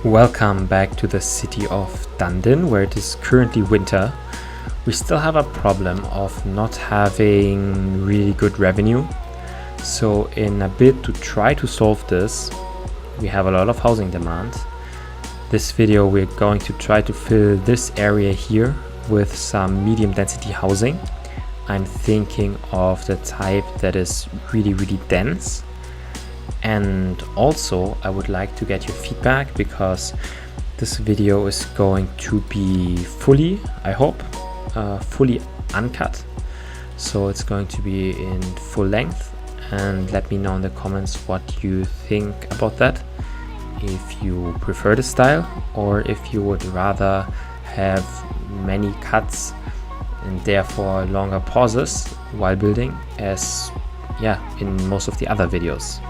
Welcome back to the city of Dundon, where it is currently winter. We still have a problem of not having really good revenue. So in a bid to try to solve this, we have a lot of housing demand. This video we're going to try to fill this area here with some medium density housing. I'm thinking of the type that is really dense. And also I would like to get your feedback because this video is going to be fully, I hope, fully uncut. So it's going to be in full length, and let me know in the comments what you think about that. If you prefer the style or if you would rather have many cuts and therefore longer pauses while building, as in most of the other videos.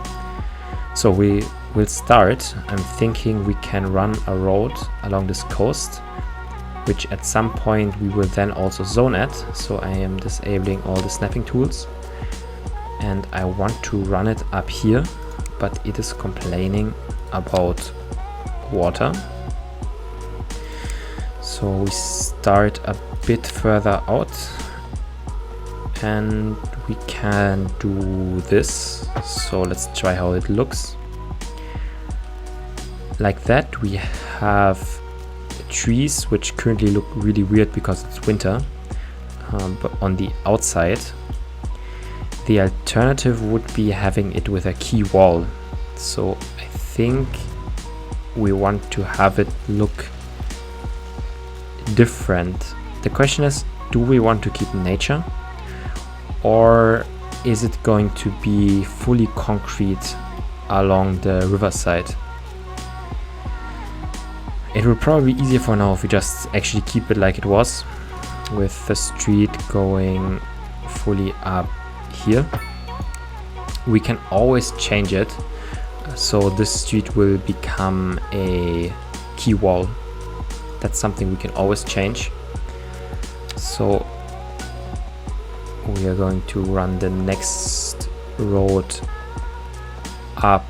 So we will start. I'm thinking we can run a road along this coast, which at some point we will then also zone at. So I am disabling all the snapping tools and I want to run it up here, but it is complaining about water. So we start a bit further out and we can do this. So let's try how it looks. Like that, we have trees which currently look really weird because it's winter, but on the outside. The alternative would be having it with a key wall. So I think we want to have it look different. The question is, do we want to keep nature, or is it going to be fully concrete along the riverside? It would probably be easier for now if we just actually keep it like it was, with the street going fully up here. We can always change it, so this street will become a key wall. That's something we can always change. So we are going to run the next road up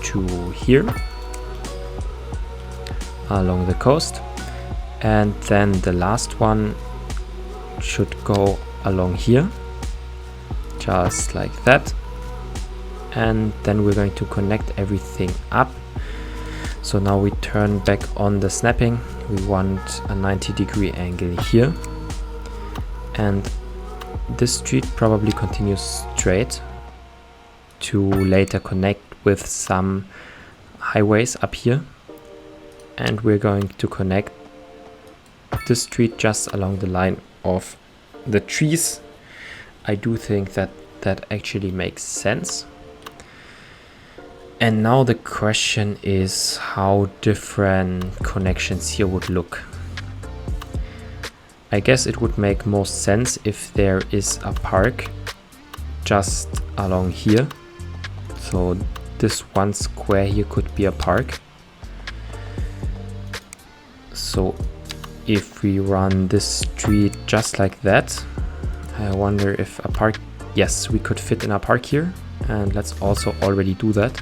to here along the coast, and then the last one should go along here just like that, and then we're going to connect everything up. So now we turn back on the snapping. We want a 90-degree angle here, and this street probably continues straight to later connect with some highways up here, and we're going to connect this street just along the line of the trees. I do think that that actually makes sense. And now the question is how different connections here would look. I guess it would make most sense if there is a park just along here. So this one square here could be a park. So if we run this street just like that, I wonder if a park, yes, we could fit in a park here. And let's also already do that.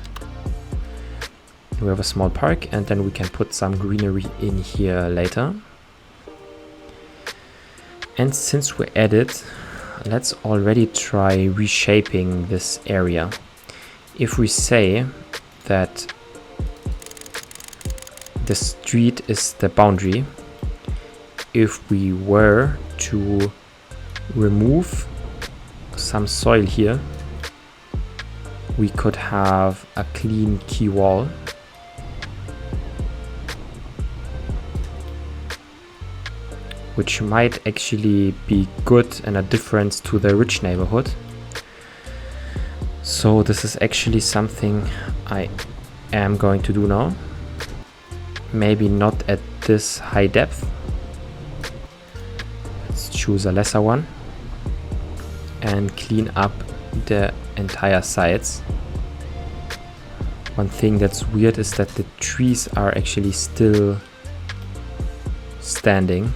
We have a small park, and then we can put some greenery in here later. And since we're at it, let's already try reshaping this area. If we say that the street is the boundary, if we were to remove some soil here, we could have a clean key wall. Which might actually be good and a difference to the rich neighborhood. So this is actually something I am going to do now. Maybe not at this high depth. Let's choose a lesser one and clean up the entire sides. One thing that's weird is that the trees are actually still standing.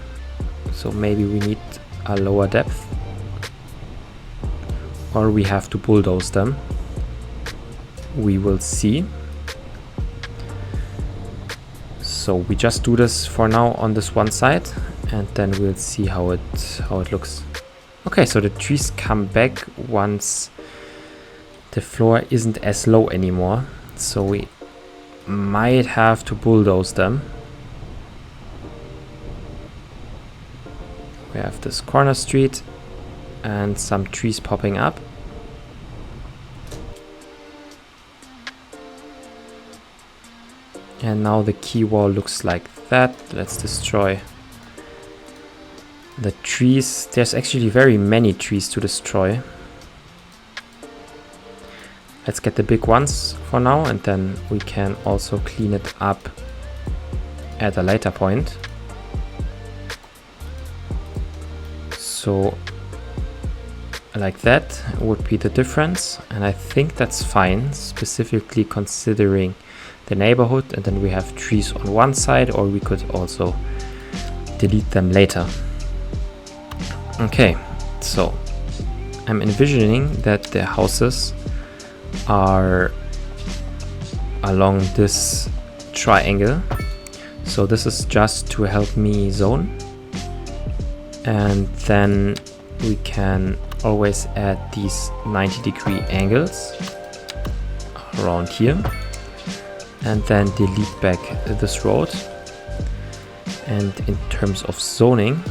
So maybe we need a lower depth, or we have to bulldoze them. We will see. So we just do this for now on this one side, and then we'll see how it looks. Okay, so the trees come back once the floor isn't as low anymore. So we might have to bulldoze them. We have this corner street and some trees popping up. And now the key wall looks like that. Let's destroy the trees. There's actually very many trees to destroy. Let's get the big ones for now, and then we can also clean it up at a later point. So like that would be the difference, and I think that's fine, specifically considering the neighborhood. And then we have trees on one side, or we could also delete them later. Okay, so I'm envisioning that the houses are along this triangle. So this is just to help me zone. And then we can always add these 90-degree angles around here. And then delete back this road. And in terms of zoning,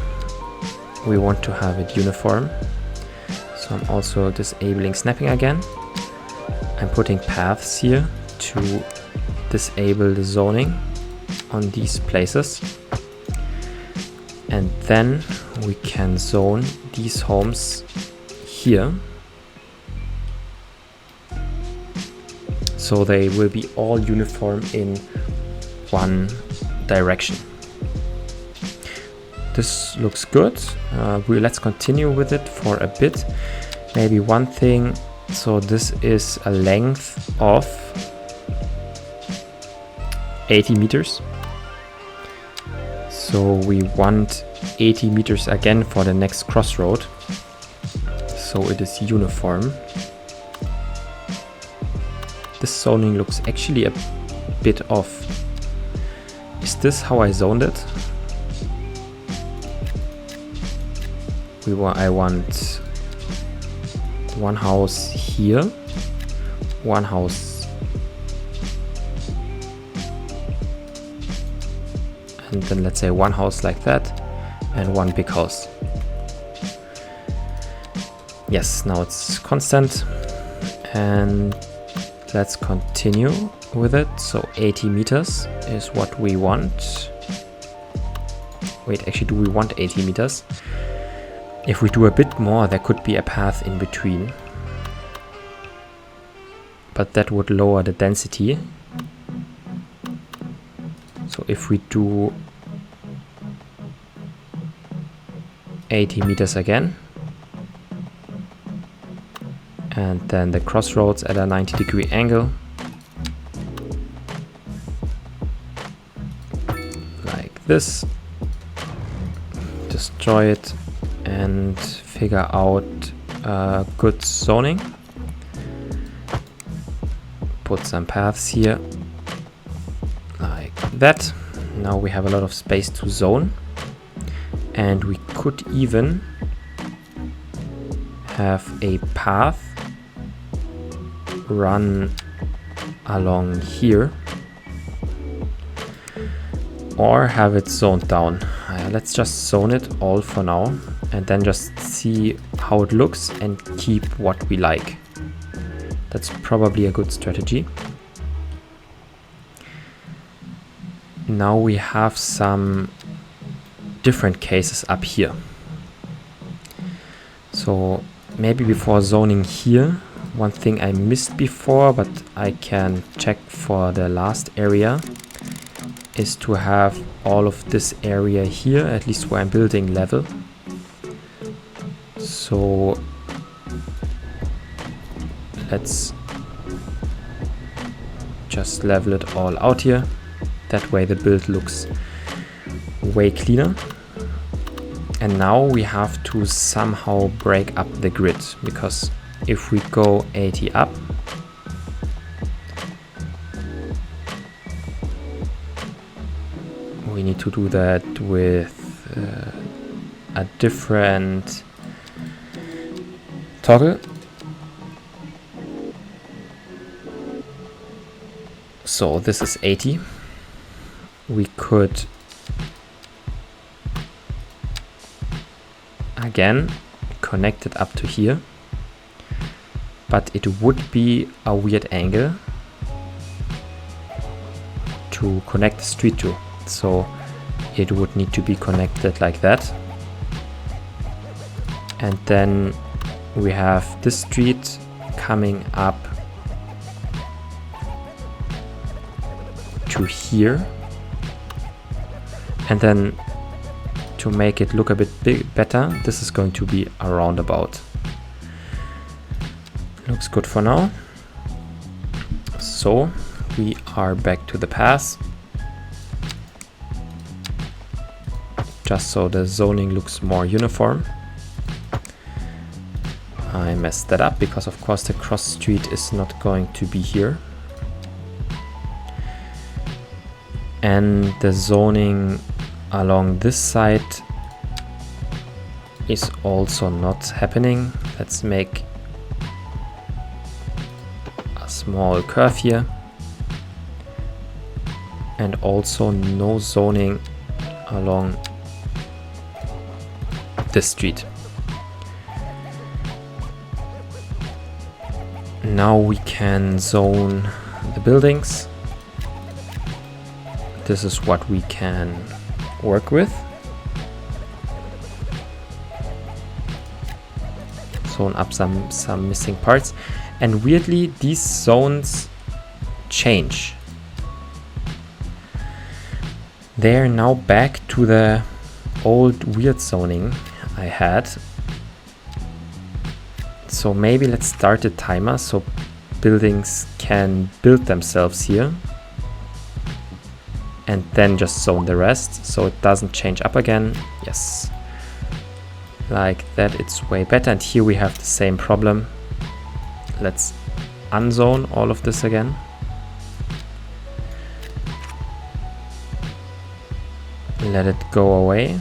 we want to have it uniform. So I'm also disabling snapping again. I'm putting paths here to disable the zoning on these places. And then we can zone these homes here. So they will be all uniform in one direction. This looks good. Let's continue with it for a bit. Maybe one thing. So this is a length of 80 meters. So we want 80 meters again for the next crossroad. So it is uniform. This zoning looks actually a bit off. Is this how I zoned it? I want one house here, one house, and then let's say one house like that, and one big house. Yes, now it's constant, and let's continue with it. So 80 meters is what we want. Wait, actually, do we want 80 meters? If we do a bit more, there could be a path in between. But that would lower the density. So if we do 80 meters again, and then the crossroads at a 90-degree angle, like this, destroy it, and figure out good zoning. Put some paths here like that. Now we have a lot of space to zone, and we could even have a path run along here, or have it zoned down. Let's just zone it all for now, and then just see how it looks and keep what we like. That's probably a good strategy. Now we have some different cases up here. So maybe before zoning here, one thing I missed before, but I can check for the last area, is to have all of this area here, at least where I'm building, level. So let's just level it all out here. That way the build looks way cleaner. And now we have to somehow break up the grid, because if we go 80 up, we need to do that with a different toggle. So this is 80. We could again connect it up to here, but it would be a weird angle to connect the street to. So it would need to be connected like that. And then we have this street coming up to here. And then to make it look a bit better, this is going to be a roundabout. Looks good for now. So we are back to the pass. Just so the zoning looks more uniform. I messed that up because of course the cross street is not going to be here. And the zoning along this side is also not happening. Let's make a small curve here. And also no zoning along this street. Now we can zone the buildings. This is what we can work with. Zone up some missing parts. And weirdly, these zones change. They're now back to the old weird zoning I had. So maybe let's start a timer so buildings can build themselves here. And then just zone the rest so it doesn't change up again. Yes. Like that, it's way better. And here we have the same problem. Let's unzone all of this again. Let it go away.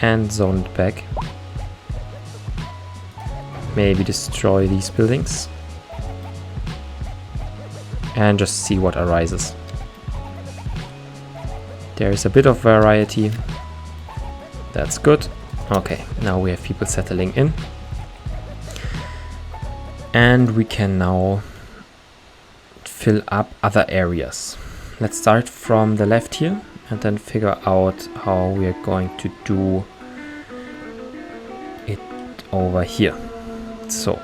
And zone it back. Maybe destroy these buildings. And just see what arises. There is a bit of variety. That's good. Okay, now we have people settling in. And we can now fill up other areas. Let's start from the left here and then figure out how we are going to do it over here. So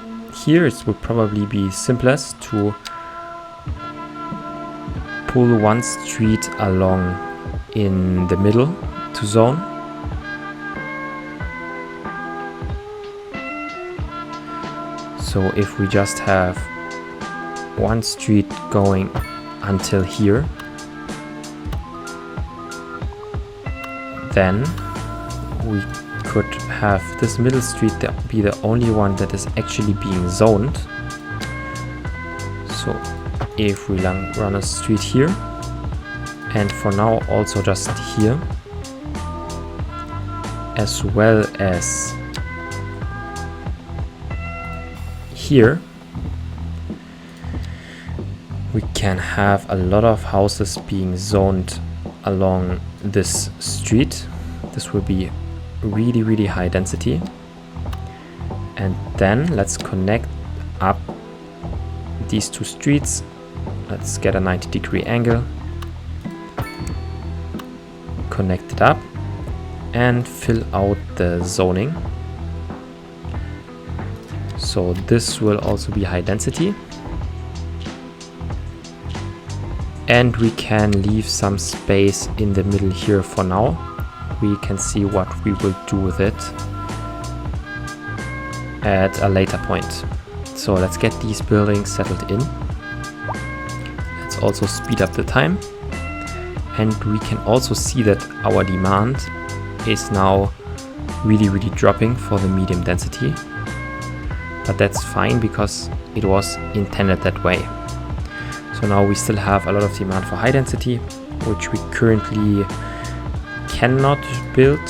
here it would probably be simplest to pull one street along in the middle to zone. So if we just have one street going until here, then we could have this middle street be the only one that is actually being zoned. So if we run a street here, and for now also just here, as well as here, we can have a lot of houses being zoned along this street. This will be really high density. And then let's connect up these two streets. Let's get a 90-degree angle, connect it up and fill out the zoning. So this will also be high density. And we can leave some space in the middle here for now. We can see what we will do with it at a later point. So let's get these buildings settled in. Let's also speed up the time. And we can also see that our demand is now really dropping for the medium density. But that's fine because it was intended that way. So now we still have a lot of demand for high density, which we currently cannot build,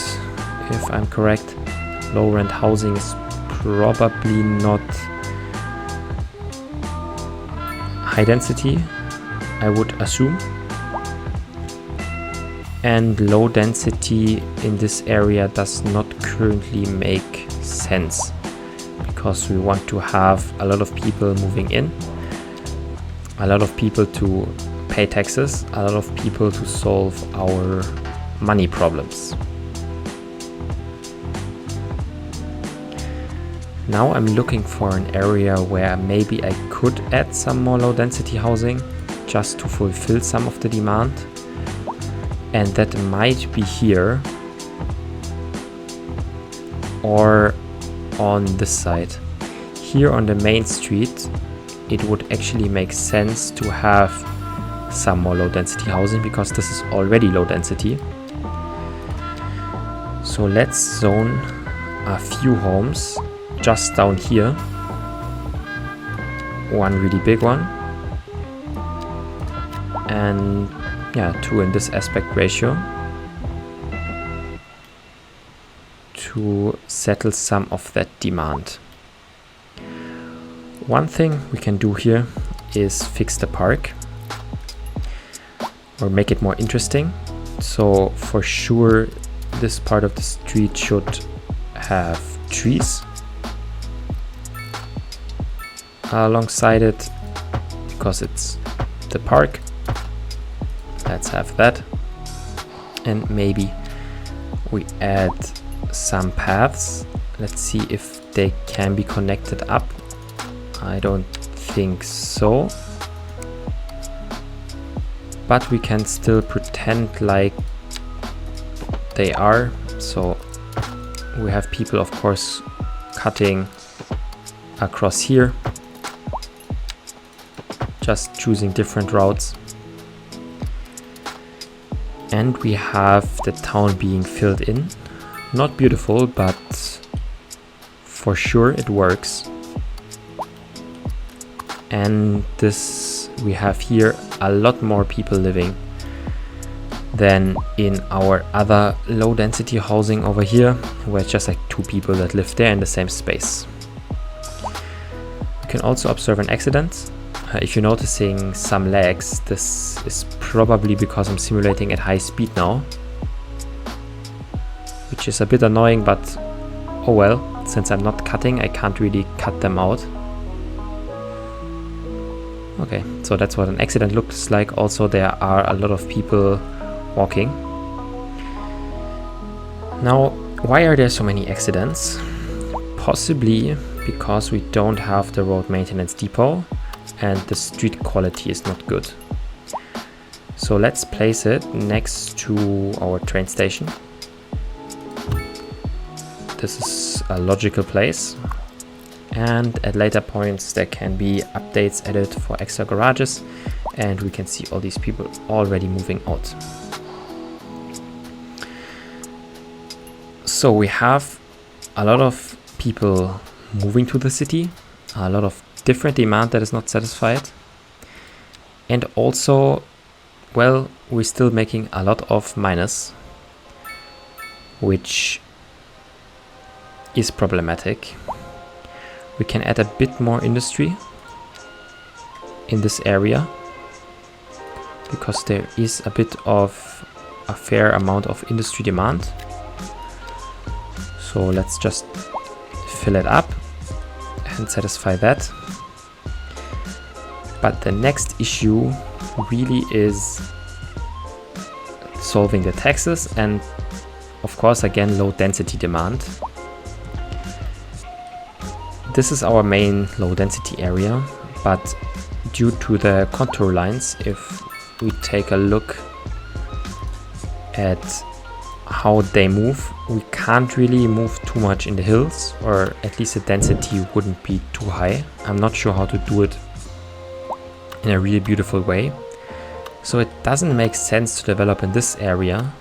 if I'm correct. Low rent housing is probably not high density, I would assume. And low density in this area does not currently make sense, because we want to have a lot of people moving in, a lot of people to pay taxes, a lot of people to solve our money problems. Now I'm looking for an area where maybe I could add some more low density housing just to fulfill some of the demand. And that might be here or on this side. Here on the main street, it would actually make sense to have some more low density housing because this is already low density. So let's zone a few homes just down here. One really big one. And yeah, 2 in this aspect ratio to settle some of that demand. One thing we can do here is fix the park or make it more interesting. So for sure this part of the street should have trees alongside it because it's the park. Let's have that. And maybe we add some paths. Let's see if they can be connected up. I don't think so. But we can still pretend like they are. So we have people, of course, cutting across here, just choosing different routes. And we have the town being filled in. Not beautiful, but for sure it works. And this, we have here a lot more people living than in our other low density housing over here, where it's just like 2 people that live there in the same space. We can also observe an accident. If you're noticing some lags, this is probably because I'm simulating at high speed now, which is a bit annoying, but oh well, since I'm not cutting, I can't really cut them out. Okay, so that's what an accident looks like. Also, there are a lot of people walking. Now, why are there so many accidents? Possibly because we don't have the road maintenance depot and the street quality is not good. So let's place it next to our train station. This is a logical place. And at later points there can be updates added for extra garages, and we can see all these people already moving out. So we have a lot of people moving to the city, a lot of different demand that is not satisfied, and also, well, we're still making a lot of minus, which is problematic. We can add a bit more industry in this area because there is a bit of a fair amount of industry demand. So let's just fill it up and satisfy that. But the next issue really is solving the taxes and, of course, again, low density demand. This is our main low density area, but due to the contour lines, if we take a look at how they move, we can't really move too much in the hills, or at least the density wouldn't be too high. I'm not sure how to do it in a really beautiful way. So it doesn't make sense to develop in this area,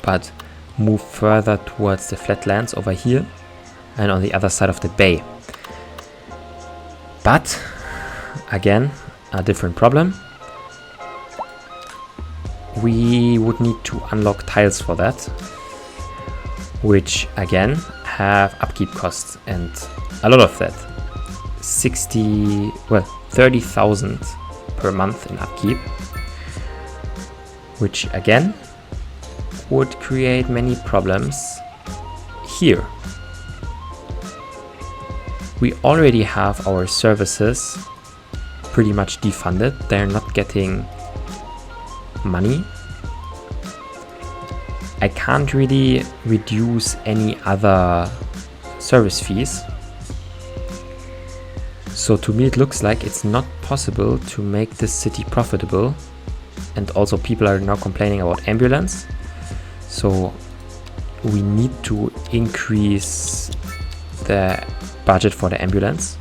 but move further towards the flatlands over here and on the other side of the bay. But again, a different problem. we would need to unlock tiles for that, which again have upkeep costs, and a lot of that. 30,000 per month in upkeep, which again would create many problems here. We already have our services pretty much defunded. They're not getting money. I can't really reduce any other service fees. So to me it looks like it's not possible to make this city profitable. And also people are now complaining about ambulance. So we need to increase the budget for the ambulance.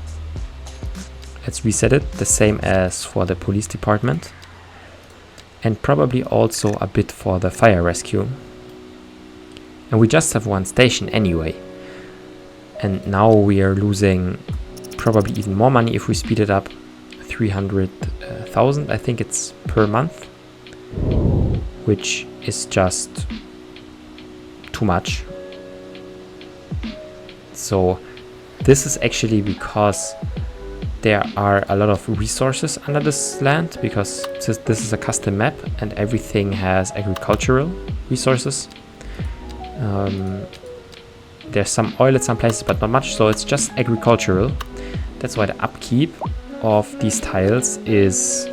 Let's reset it, the same as for the police department. And probably also a bit for the fire rescue. And we just have one station anyway. And now we are losing probably even more money if we speed it up. 300,000, I think it's per month, which is just too much. So this is actually because there are a lot of resources under this land, because this is a custom map and everything has agricultural resources. There's some oil at some places, but not much, so it's just agricultural. That's why the upkeep of these tiles is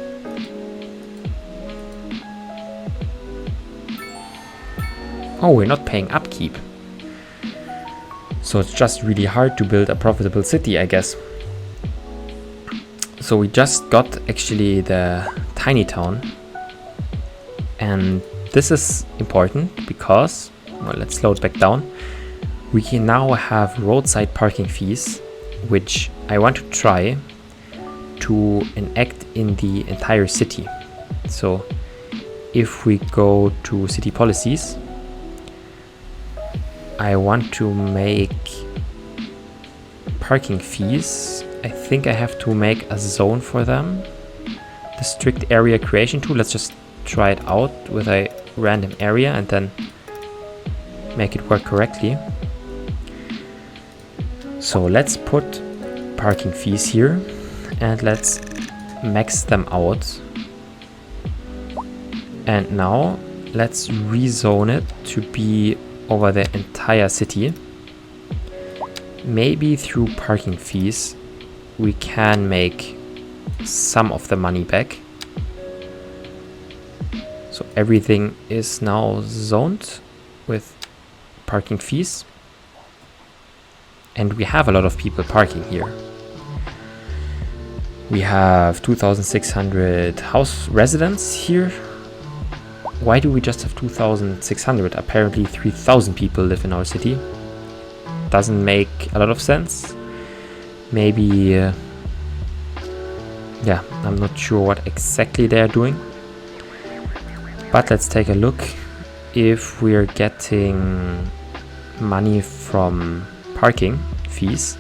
we're not paying upkeep. So it's just really hard to build a profitable city, I guess. So we just got actually the tiny town. And this is important because, well, let's slow it back down. We can now have roadside parking fees, which I want to try to enact in the entire city. So if we go to city policies, I want to make parking fees. I think I have to make a zone for them. The strict area creation tool, let's just try it out with a random area and then make it work correctly. So let's put parking fees here and let's max them out. And now let's rezone it to be over the entire city. Maybe through parking fees we can make some of the money back. So everything is now zoned with parking fees. And we have a lot of people parking here. We have 2,600 house residents here. Why do we just have 2,600? Apparently 3,000 people live in our city. Doesn't make a lot of sense. Maybe, yeah, I'm not sure what exactly they're doing. But let's take a look if we're getting money from parking fees.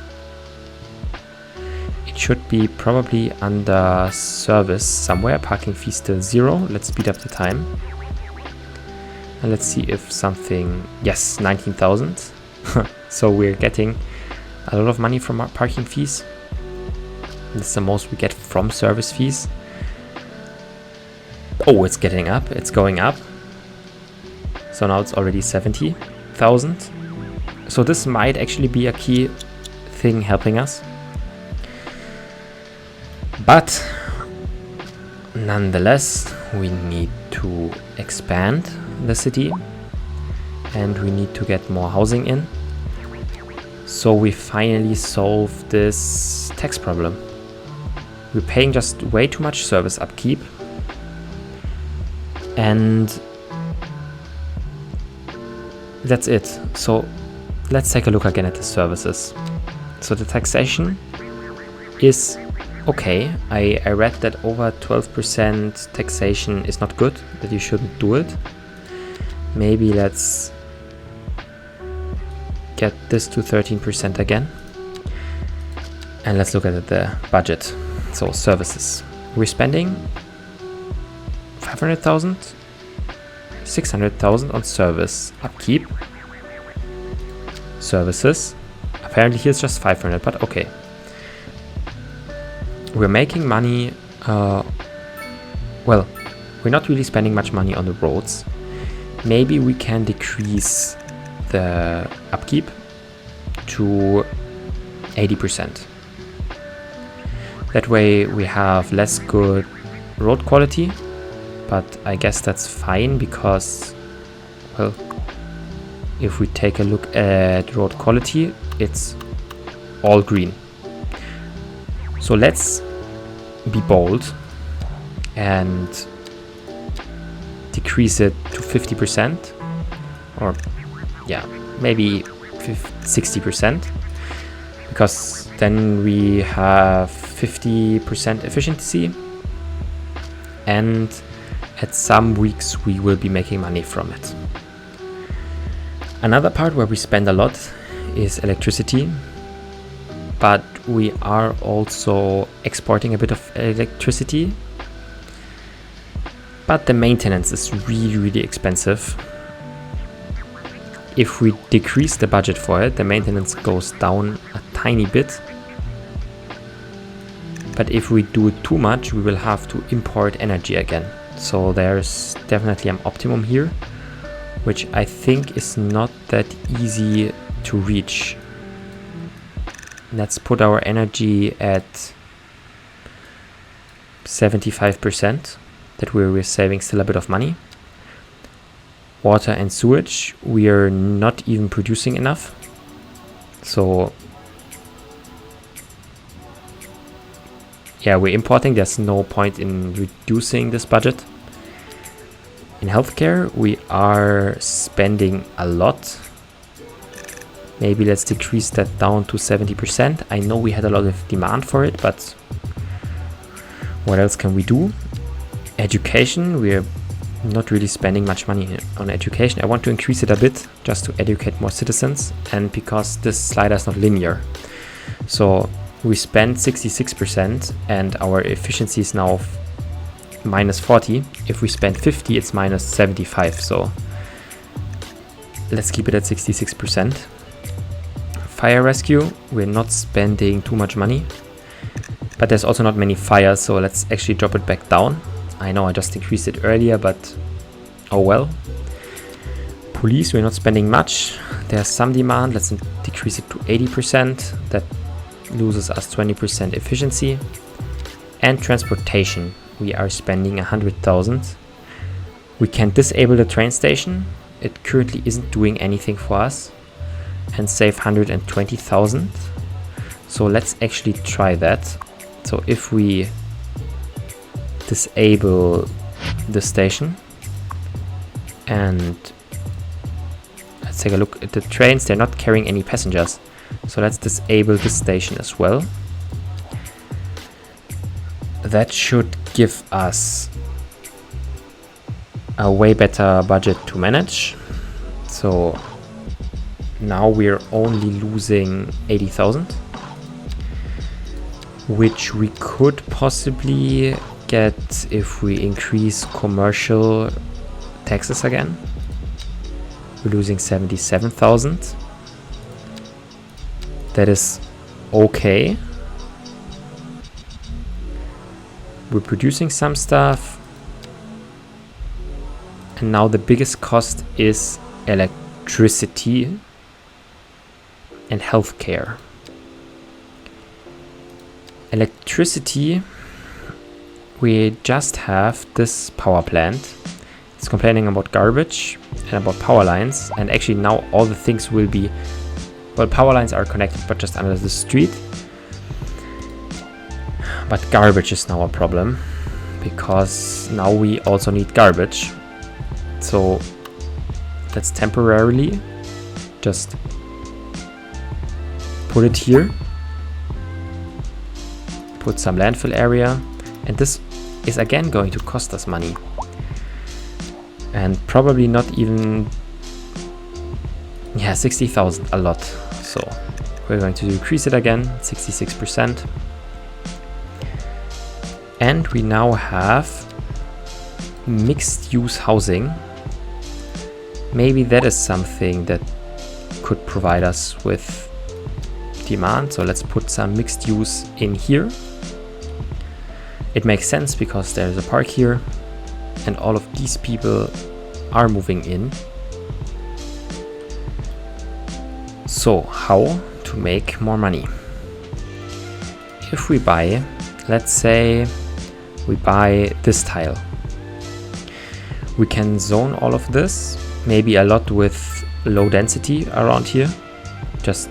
It should be probably under service somewhere. Parking fee still 0. Let's speed up the time. And let's see if something... Yes, 19,000. So we're getting a lot of money from our parking fees. This is the most we get from service fees. Oh, it's getting up. It's going up. So now it's already 70,000. So this might actually be a key thing helping us. But nonetheless, we need to expand the city and we need to get more housing in. So we finally solved this tax problem. We're paying just way too much service upkeep. And that's it. So let's take a look again at the services. So the taxation is okay. I read that over 12% taxation is not good, that you shouldn't do it. Maybe let's get this to 13% again. And let's look at the budget. So services. We're spending 500,000 600,000 on service upkeep. Services. Apparently here's just 500, but okay. We're making money. Well, we're not really spending much money on the roads. Maybe we can decrease the upkeep to 80%. That way we have less good road quality, but I guess that's fine because, well, if we take a look at road quality, it's all green. So let's be bold and decrease it to 50%, or yeah, maybe 60%, because then we have 50% efficiency, and at some weeks we will be making money from it. Another part where we spend a lot is electricity, but we are also exporting a bit of electricity. But the maintenance is really expensive. If we decrease the budget for it, the maintenance goes down a tiny bit. But if we do it too much, we will have to import energy again. So there's definitely an optimum here, which I think is not that easy to reach. Let's put our energy at 75%. That way we're saving still a bit of money. Water and sewage, we are not even producing enough. So yeah, we're importing. There's no point in reducing this budget. In healthcare, we are spending a lot. Maybe let's decrease that down to 70%. I know we had a lot of demand for it, but what else can we do? Education, we're not really spending much money on education. I want to increase it a bit just to educate more citizens, and because this slider is not linear. So we spend 66% and our efficiency is now minus 40. If we spend 50, it's minus 75. So let's keep it at 66%. Fire rescue, we're not spending too much money, but there's also not many fires, so let's actually drop it back down. I know I just increased it earlier, but oh well. Police, we're not spending much. There's some demand. Let's decrease it to 80%. That loses us 20% efficiency. And transportation, we are spending 100,000. We can disable the train station. It currently isn't doing anything for us, and save 120,000. So let's actually try that. So if we disable the station, and let's take a look at the trains, they're not carrying any passengers, so let's disable the station as well. That should give us a way better budget to manage. So now we're only losing 80,000, which we could possibly get if we increase commercial taxes again. We're losing 77,000. That is okay. We're producing some stuff, and now the biggest cost is electricity and healthcare. Electricity, we just have this power plant. It's complaining about garbage and about power lines, and actually now all the things will be, well, power lines are connected but just under the street. But garbage is now a problem, because now we also need garbage. So let's temporarily just put it here, put some landfill area, and this is again going to cost us money, and probably not even, yeah, 60,000, a lot. So we're going to decrease it again, 66%. And we now have mixed use housing. maybe that is something that could provide us with demand. So let's put some mixed use in here. It makes sense because there's a park here and all of these people are moving in. So how to make more money? If we buy, let's say we buy this tile, we can zone all of this, maybe a lot with low density around here, just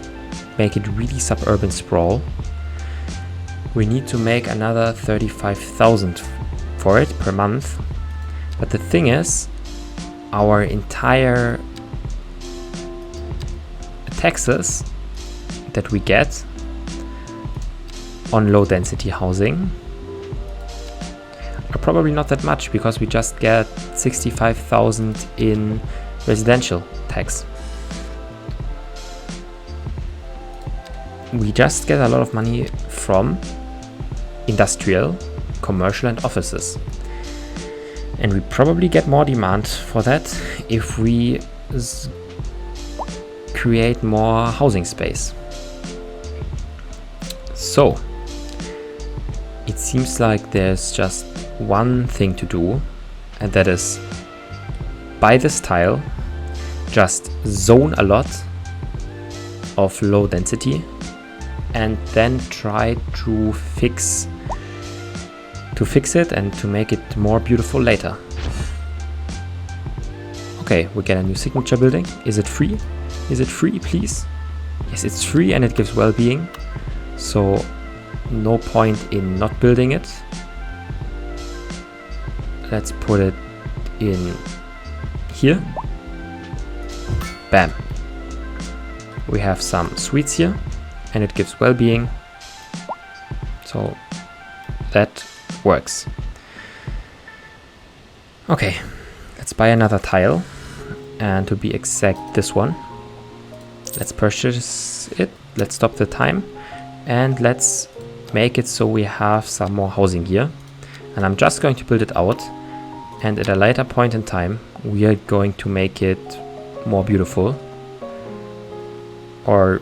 make it really suburban sprawl. We need to make another 35,000 for it per month, but the thing is, our entire taxes that we get on low density housing are probably not that much, because we just get 65,000 in residential tax. We just get a lot of money from industrial, commercial and offices. And we probably get more demand for that if we create more housing space. So it seems like there's just one thing to do, and that is buy this tile, just zone a lot of low density, and then try to fix it and to make it more beautiful later. Okay, we get a new signature building. Is it free? Is it free, please? Yes, it's free and it gives well-being. So no point in not building it. Let's put it in here. Bam. We have some suites here and it gives well-being. So that works. Okay, let's buy another tile, and to be exact, this one. Let's purchase it, let's stop the time, and let's make it so we have some more housing here. And I'm just going to build it out, and at a later point in time we are going to make it more beautiful or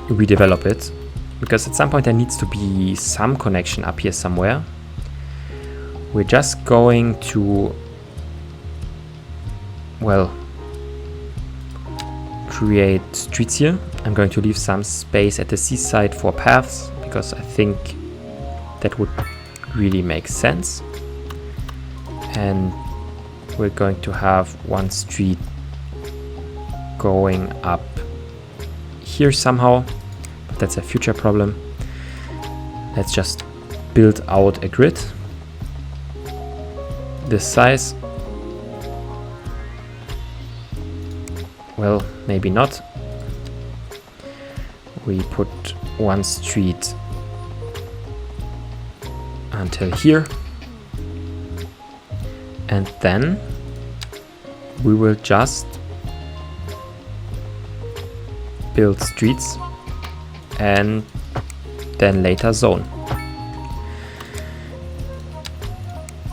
redevelop it, because at some point there needs to be some connection up here somewhere. We're just going to, well, create streets here. I'm going to leave some space at the seaside for paths, because I think that would really make sense. And we're going to have one street going up here somehow, but that's a future problem. Let's just build out a grid this size. Well, maybe not. We put one street until here, and then we will just build streets and then later zone.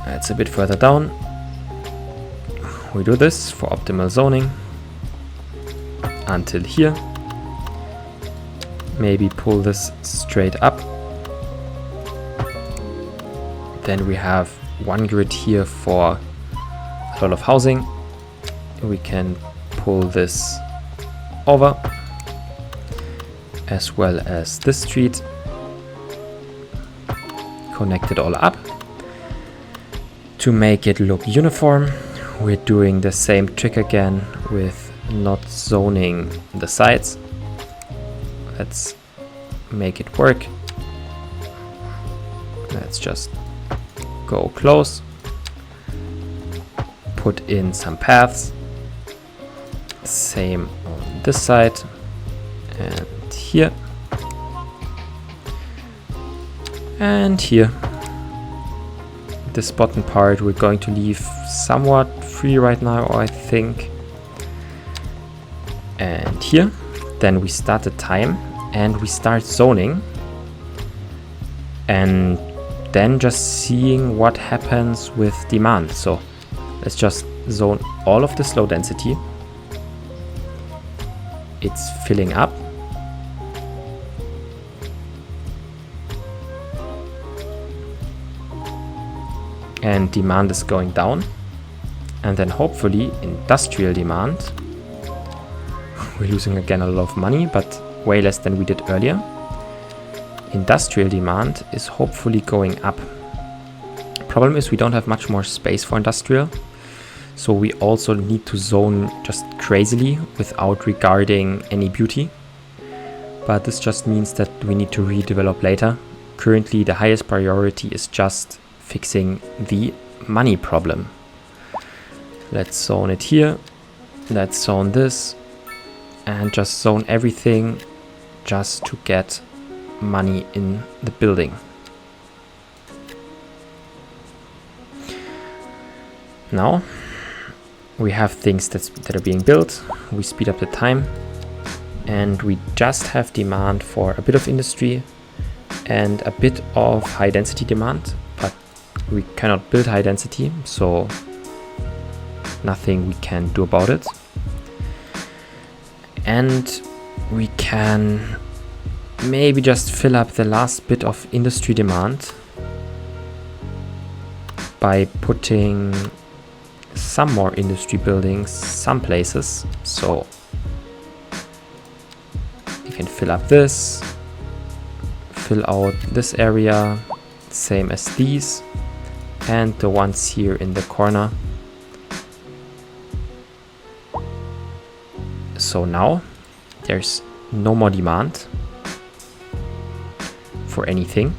It's a bit further down. We do this for optimal zoning until here. Maybe pull this straight up. Then we have one grid here for a lot of housing. We can pull this over, as well as this street. Connect it all up. To make it look uniform, we're doing the same trick again with not zoning the sides. Let's make it work. Let's just go close. Put in some paths. Same on this side and here and here. This bottom part we're going to leave somewhat free right now, I think. And here. Then we start the time and we start zoning. And then just seeing what happens with demand. So let's just zone all of this low density. It's filling up. And demand is going down. And then hopefully industrial demand. We're losing again a lot of money, but way less than we did earlier. Industrial demand is hopefully going up. Problem is we don't have much more space for industrial. So we also need to zone just crazily without regarding any beauty. But this just means that we need to redevelop later. Currently the highest priority is just fixing the money problem. Let's zone it here. Let's zone this. And just zone everything just to get money in the building. Now we have things that are being built. We speed up the time. And we just have demand for a bit of industry and a bit of high density demand. But we cannot build high density, so nothing we can do about it. And we can maybe just fill up the last bit of industry demand by putting some more industry buildings some places. So you can fill up this, fill out this area, same as these, and the ones here in the corner. So now there's no more demand for anything.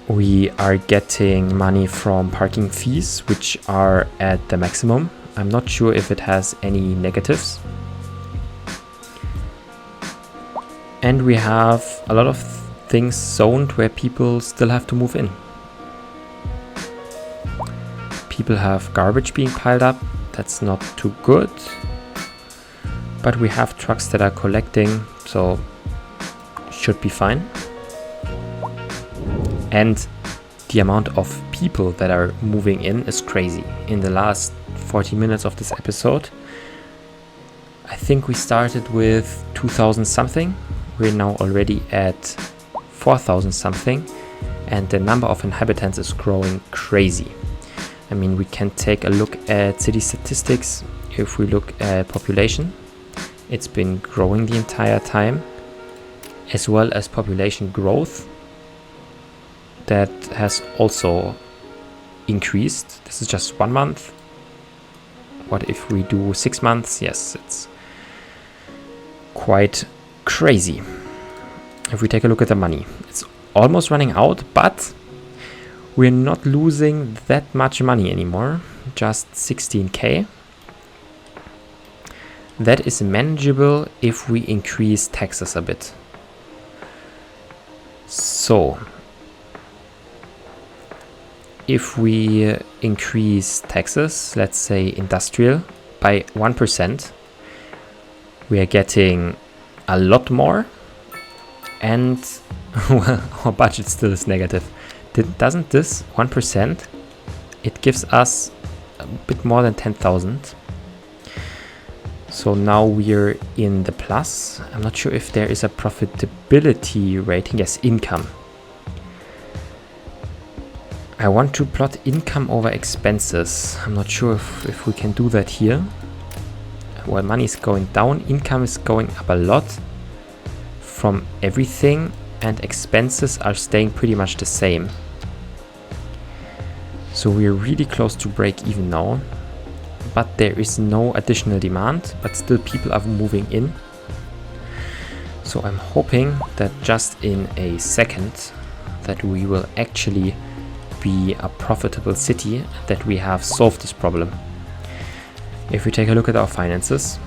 We are getting money from parking fees, which are at the maximum. I'm not sure if it has any negatives. And we have a lot of things zoned where people still have to move in. People have garbage being piled up. That's not too good. But we have trucks that are collecting, so should be fine. And the amount of people that are moving in is crazy. In the last 40 minutes of this episode, I think we started with 2,000 something. We're now already at 4,000 something, and the number of inhabitants is growing crazy. I mean, we can take a look at city statistics. If we look at population, it's been growing the entire time, as well as population growth. That has also increased. This is just 1 month. What if we do 6 months? Yes, it's quite crazy. If we take a look at the money, it's almost running out, but we're not losing that much money anymore. Just 16k. That is manageable if we increase taxes a bit. So if we increase taxes, let's say industrial, by 1%, we are getting a lot more, and well, our budget still is negative. Doesn't this 1%, it gives us a bit more than 10,000. So now we're in the plus. I'm not sure if there is a profitability rating. Yes, income. I want to plot income over expenses. I'm not sure if we can do that here. While money is going down, income is going up a lot from everything, and expenses are staying pretty much the same. So we're really close to break even now, but there is no additional demand, but still people are moving in. So I'm hoping that just in a second that we will actually be a profitable city, that we have solved this problem. If we take a look at our finances,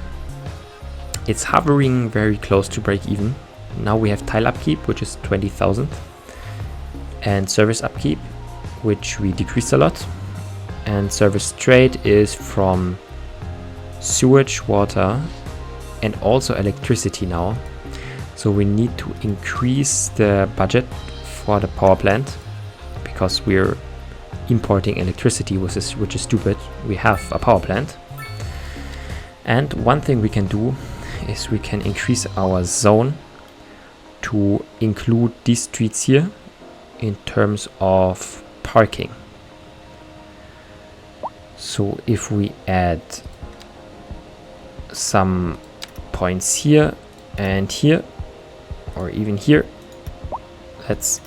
it's hovering very close to break even. Now we have tile upkeep, which is 20,000, and service upkeep, which we decreased a lot, and service trade is from sewage, water, and also electricity now. So we need to increase the budget for the power plant, because we're importing electricity, which is stupid. We have a power plant. And one thing we can do is we can increase our zone to include these streets here in terms of parking. So if we add some points here and here, or even here, let's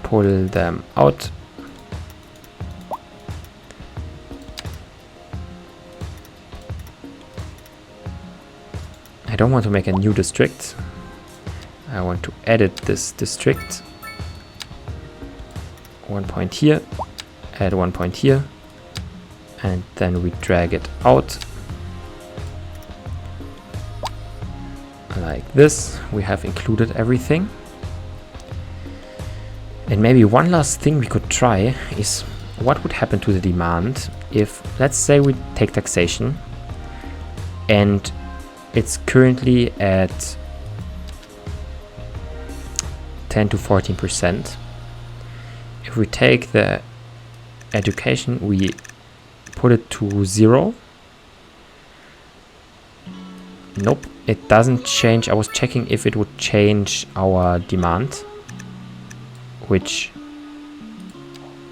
pull them out. I don't want to make a new district. I want to edit this district. 1 point here, add 1 point here, and then we drag it out like this. We have included everything. And maybe one last thing we could try is what would happen to the demand if, let's say, we take taxation and it's currently at 10 to 14%. If we take the education, we put it to 0. Nope, it doesn't change. I was checking if it would change our demand, which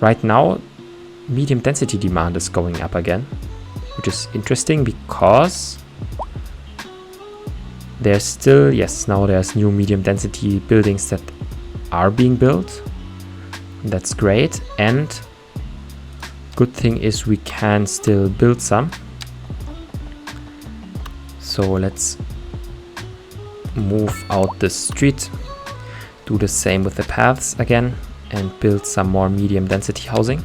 right now medium density demand is going up again, which is interesting because there's still, yes, now there's new medium density buildings that are being built. That's great. And good thing is we can still build some. So let's move out the street, do the same with the paths again, and build some more medium density housing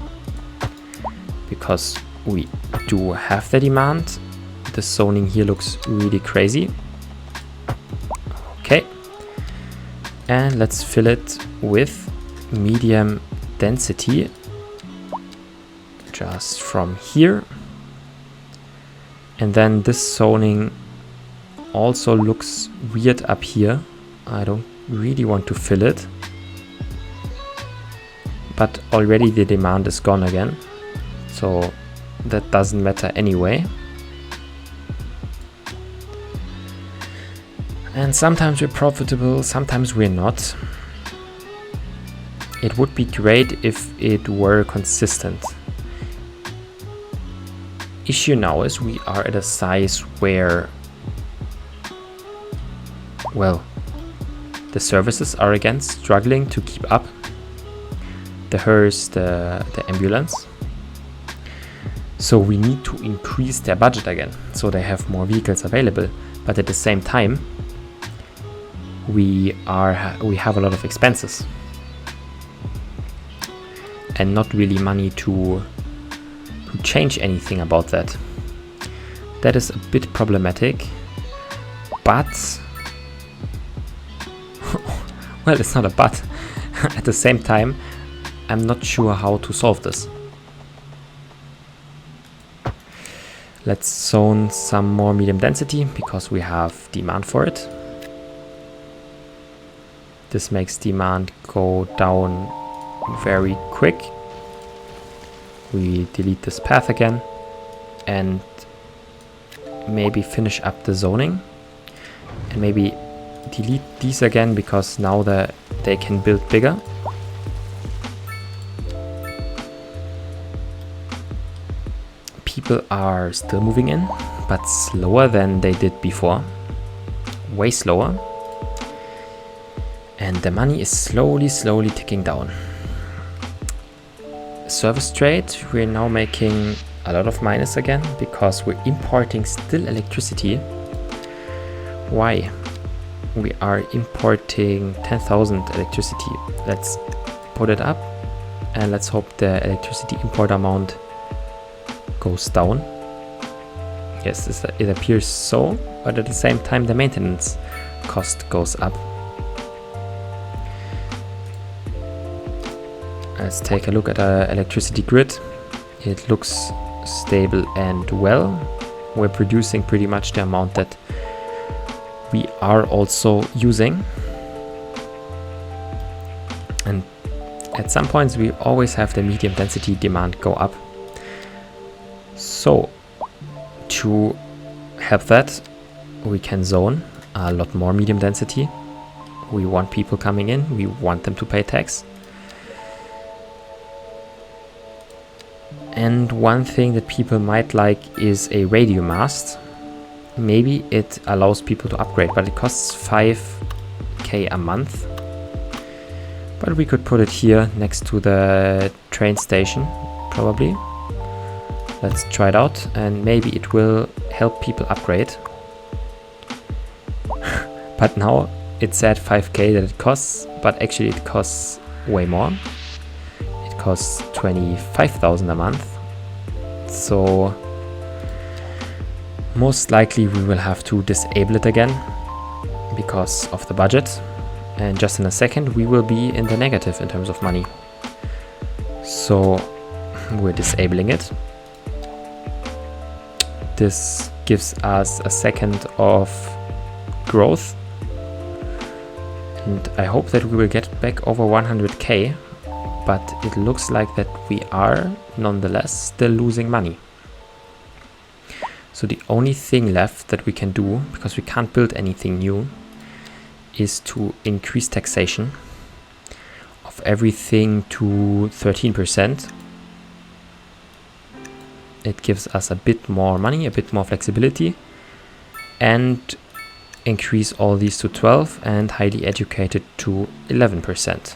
because we do have the demand. The zoning here looks really crazy. Okay, and let's fill it with medium density just from here. And then this zoning also looks weird up here. I don't really want to fill it, but already the demand is gone again, so that doesn't matter anyway. And sometimes we're profitable, sometimes we're not. It would be great if it were consistent. Issue now is we are at a size where, well, the services are again struggling to keep up. The hearse, the ambulance. So we need to increase their budget again, so they have more vehicles available. But at the same time, we have a lot of expenses and not really money to change anything about that. That is a bit problematic, but well, it's not a but. At the same time, I'm not sure how to solve this. Let's zone some more medium density because we have demand for it. This makes demand go down very quick. We delete this path again and maybe finish up the zoning and maybe delete these again because now they can build bigger. People are still moving in, but slower than they did before. Way slower. And the money is slowly ticking down. Service trade, we're now making a lot of minus again because we're importing still electricity. Why? We are importing 10,000 electricity. Let's put it up and let's hope the electricity import amount goes down. Yes, it appears so, but at the same time the maintenance cost goes up. Let's take a look at our electricity grid. It looks stable and well. We're producing pretty much the amount that we are also using. And at some points we always have the medium density demand go up. So to help that, we can zone a lot more medium density. We want people coming in, we want them to pay tax. And one thing that people might like is a radio mast. Maybe it allows people to upgrade, but it costs 5k a month. But we could put it here next to the train station, probably. Let's try it out, and maybe it will help people upgrade. But now it said 5k that it costs, but actually it costs way more. It costs 25,000 a month. So most likely we will have to disable it again because of the budget. And just in a second we will be in the negative in terms of money. So we're disabling it. This gives us a second of growth. And I hope that we will get back over 100k. But it looks like that we are nonetheless still losing money. So the only thing left that we can do, because we can't build anything new, is to increase taxation of everything to 13%. It gives us a bit more money, a bit more flexibility, and increase all these to 12 and highly educated to 11%.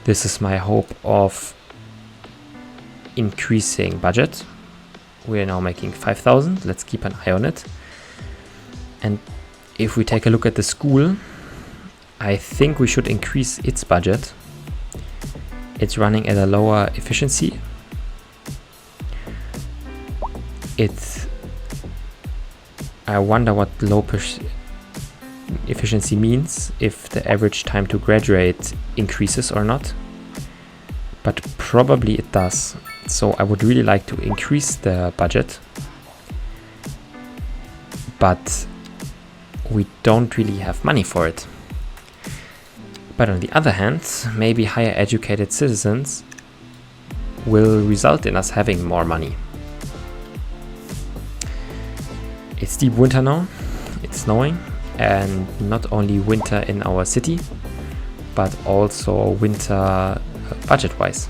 This is my hope of increasing budget. We are now making 5,000. Let's keep an eye on it. And if we take a look at the school, I think we should increase its budget. It's running at a lower efficiency. I wonder what low efficiency means, if the average time to graduate increases or not, but probably it does. So I would really like to increase the budget, but we don't really have money for it. But on the other hand, maybe higher educated citizens will result in us having more money. It's deep winter now, it's snowing. And not only winter in our city, but also winter budget-wise.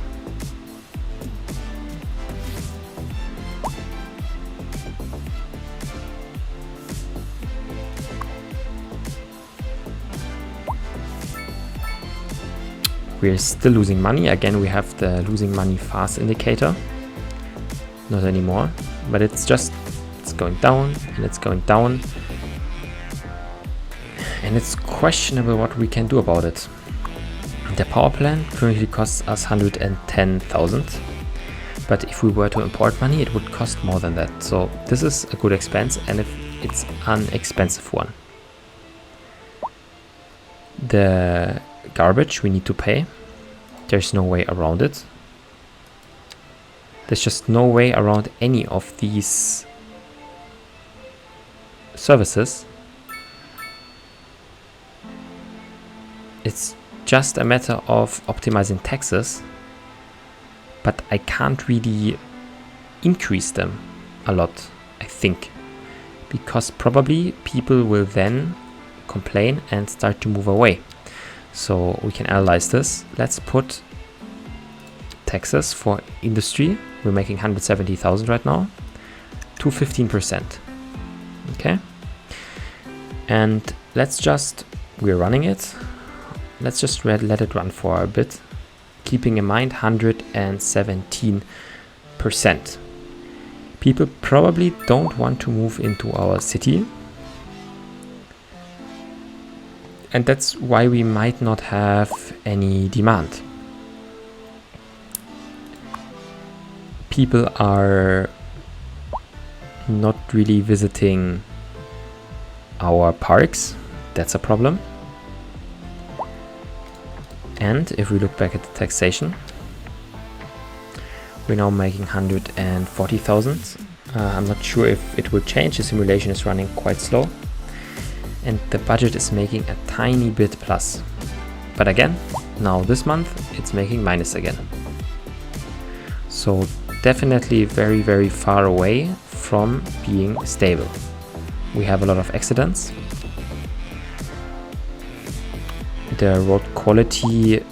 We're still losing money. Again, we have the losing money fast indicator. Not anymore, but it's going down and it's going down. And it's questionable what we can do about it. The power plant currently costs us 110,000, but if we were to import money, it would cost more than that. So this is a good expense, and it's an expensive one. The garbage we need to pay. There's no way around it. There's just no way around any of these services. It's just a matter of optimizing taxes, but I can't really increase them a lot, I think, because probably people will then complain and start to move away. So we can analyze this. Let's put taxes for industry. We're making 170,000 right now to 15%. Okay. And we're running it. Let's just let it run for a bit, keeping in mind 117%. People probably don't want to move into our city. And that's why we might not have any demand. People are not really visiting our parks. That's a problem. And if we look back at the taxation, we're now making 140,000. I'm not sure if it will change. The simulation is running quite slow. And the budget is making a tiny bit plus. But again, now this month it's making minus again. So definitely very, very far away from being stable. We have a lot of accidents. The road quality,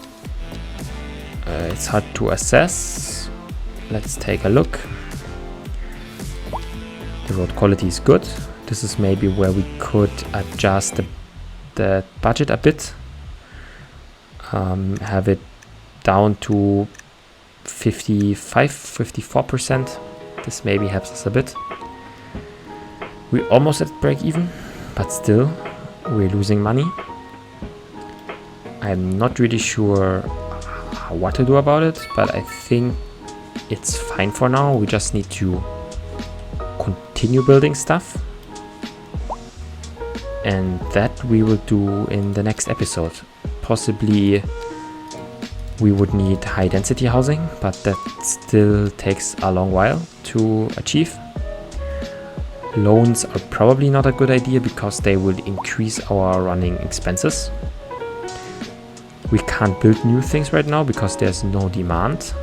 it's hard to assess. Let's take a look. The road quality is good. This is maybe where we could adjust the budget a bit. Have it down to 54%. This maybe helps us a bit. We're almost at break even, but still we're losing money. I'm not really sure what to do about it, but I think it's fine for now. We just need to continue building stuff, and that we will do in the next episode. Possibly we would need high density housing, but that still takes a long while to achieve. Loans are probably not a good idea because they will increase our running expenses. We can't build new things right now because there's no demand.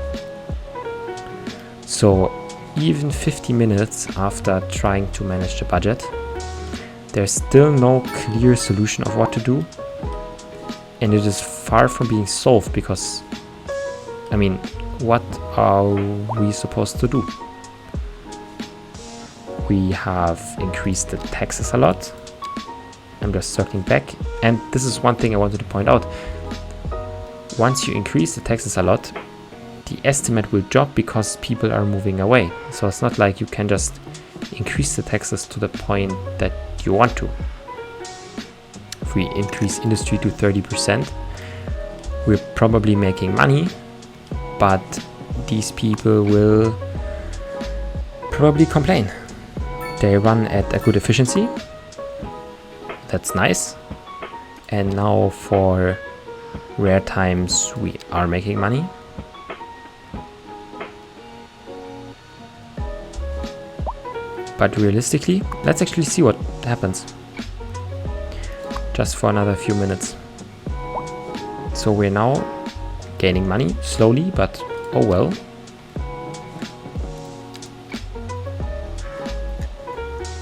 So even 50 minutes after trying to manage the budget, there's still no clear solution of what to do. And it is far from being solved because, I mean, what are we supposed to do? We have increased the taxes a lot. I'm just circling back. And this is one thing I wanted to point out. Once you increase the taxes a lot, the estimate will drop because people are moving away. So it's not like you can just increase the taxes to the point that you want to. If we increase industry to 30%, we're probably making money, but these people will probably complain. They run at a good efficiency. That's nice. And now for rare times we are making money. But realistically, let's actually see what happens. Just for another few minutes. So we're now gaining money slowly, but oh well.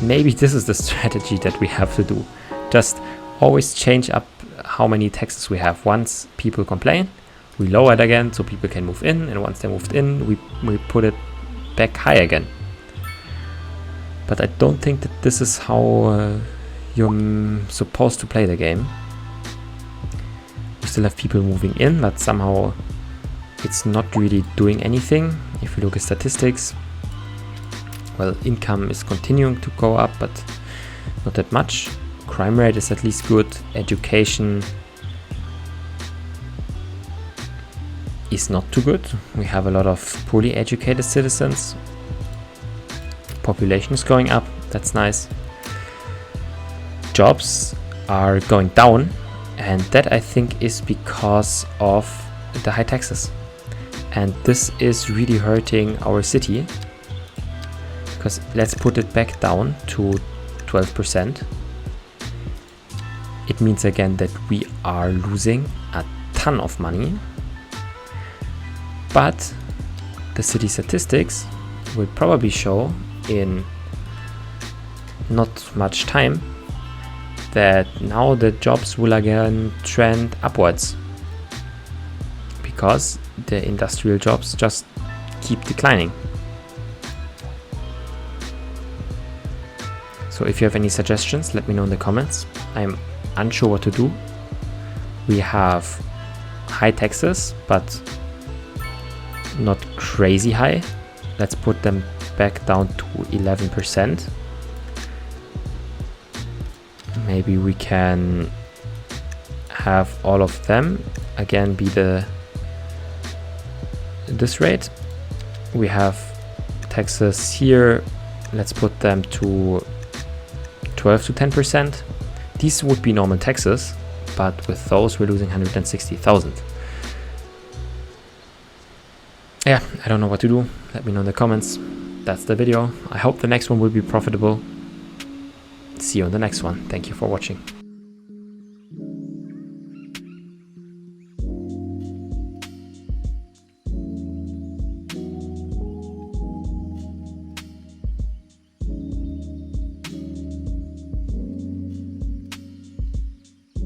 Maybe this is the strategy that we have to do. Just always change up how many taxes we have. Once people complain, we lower it again so people can move in, and once they moved in, we put it back high again. But I don't think that this is how you're supposed to play the game. We still have people moving in, but somehow it's not really doing anything. If you look at statistics, well, income is continuing to go up, but not that much. Crime rate is at least good. Education is not too good. We have a lot of poorly educated citizens. Population is going up. That's nice. Jobs are going down, and that I think is because of the high taxes. And this is really hurting our city. Because let's put it back down to 12%. It means again that we are losing a ton of money. But the city statistics will probably show in not much time that now the jobs will again trend upwards. Because the industrial jobs just keep declining. So if you have any suggestions, let me know in the comments. I'm unsure what to do. We have high taxes, but not crazy high. Let's put them back down to 11%. Maybe we can have all of them again be this rate. We have taxes here. Let's put them to 12 to 10%. These would be normal taxes, but with those we're losing 160,000. Yeah, I don't know what to do. Let me know in the comments. That's the video. I hope the next one will be profitable. See you on the next one. Thank you for watching.